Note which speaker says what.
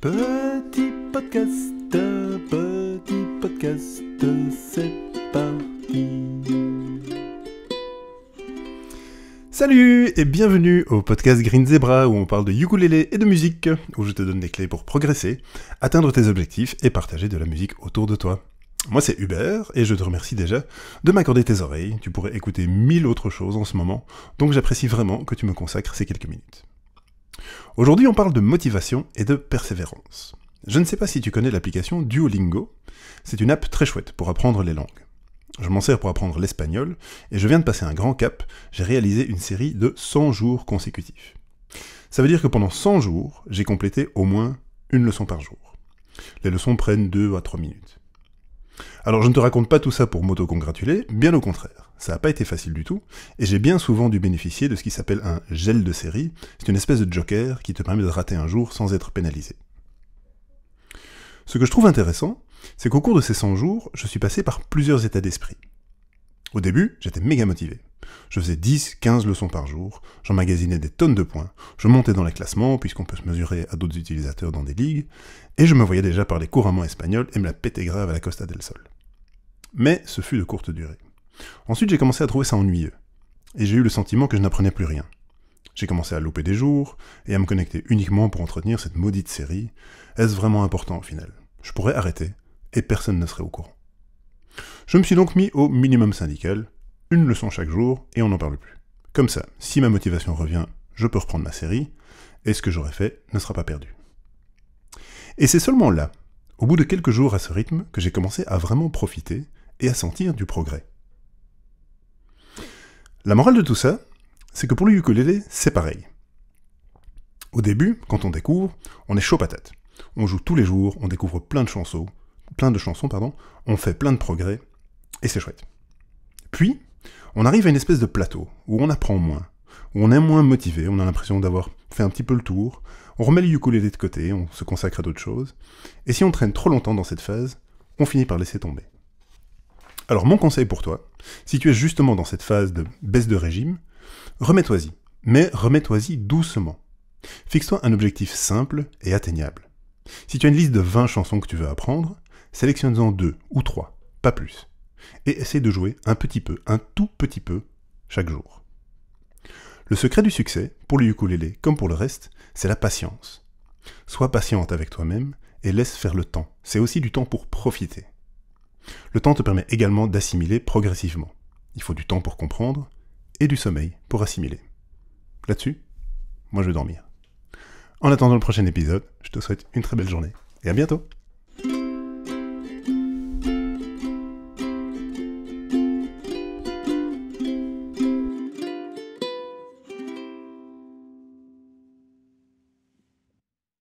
Speaker 1: Petit podcast, c'est parti. Salut et bienvenue au podcast Green Zebra où on parle de ukulélé et de musique, où je te donne des clés pour progresser, atteindre tes objectifs et partager de la musique autour de toi. Moi c'est Hubert et je te remercie déjà de m'accorder tes oreilles, tu pourrais écouter 1000 autres choses en ce moment, donc j'apprécie vraiment que tu me consacres ces quelques minutes. Aujourd'hui on parle de motivation et de persévérance. Je ne sais pas si tu connais l'application Duolingo, c'est une app très chouette pour apprendre les langues. Je m'en sers pour apprendre l'espagnol, et je viens de passer un grand cap, j'ai réalisé une série de 100 jours consécutifs. Ça veut dire que pendant 100 jours, j'ai complété au moins une leçon par jour. Les leçons prennent 2 à 3 minutes. Alors je ne te raconte pas tout ça pour m'auto-congratuler, bien au contraire. Ça n'a pas été facile du tout, et j'ai bien souvent dû bénéficier de ce qui s'appelle un gel de série, c'est une espèce de joker qui te permet de rater un jour sans être pénalisé. Ce que je trouve intéressant, c'est qu'au cours de ces 100 jours, je suis passé par plusieurs états d'esprit. Au début, j'étais méga motivé. Je faisais 10-15 leçons par jour, j'emmagasinais des tonnes de points, je montais dans les classements, puisqu'on peut se mesurer à d'autres utilisateurs dans des ligues, et je me voyais déjà parler couramment espagnol et me la péter grave à la Costa del Sol. Mais ce fut de courte durée. Ensuite, j'ai commencé à trouver ça ennuyeux, et j'ai eu le sentiment que je n'apprenais plus rien. J'ai commencé à louper des jours, et à me connecter uniquement pour entretenir cette maudite série. Est-ce vraiment important au final ? Je pourrais arrêter, et personne ne serait au courant. Je me suis donc mis au minimum syndical, une leçon chaque jour, et on n'en parle plus. Comme ça, si ma motivation revient, je peux reprendre ma série, et ce que j'aurai fait ne sera pas perdu. Et c'est seulement là, au bout de quelques jours à ce rythme, que j'ai commencé à vraiment profiter, et à sentir du progrès. La morale de tout ça, c'est que pour le ukulélé, c'est pareil. Au début, quand on découvre, on est chaud patate. On joue tous les jours, on découvre plein de chansons, on fait plein de progrès, et c'est chouette. Puis, on arrive à une espèce de plateau, où on apprend moins, où on est moins motivé, on a l'impression d'avoir fait un petit peu le tour, on remet le ukulélé de côté, on se consacre à d'autres choses, et si on traîne trop longtemps dans cette phase, on finit par laisser tomber. Alors mon conseil pour toi, si tu es justement dans cette phase de baisse de régime, remets-toi-y, mais remets-toi-y doucement. Fixe-toi un objectif simple et atteignable. Si tu as une liste de 20 chansons que tu veux apprendre, sélectionne-en 2 ou 3, pas plus. Et essaie de jouer un petit peu, un tout petit peu, chaque jour. Le secret du succès, pour le ukulélé comme pour le reste, c'est la patience. Sois patiente avec toi-même et laisse faire le temps. C'est aussi du temps pour profiter. Le temps te permet également d'assimiler progressivement. Il faut du temps pour comprendre et du sommeil pour assimiler. Là-dessus, moi je vais dormir. En attendant le prochain épisode, je te souhaite une très belle journée et à bientôt.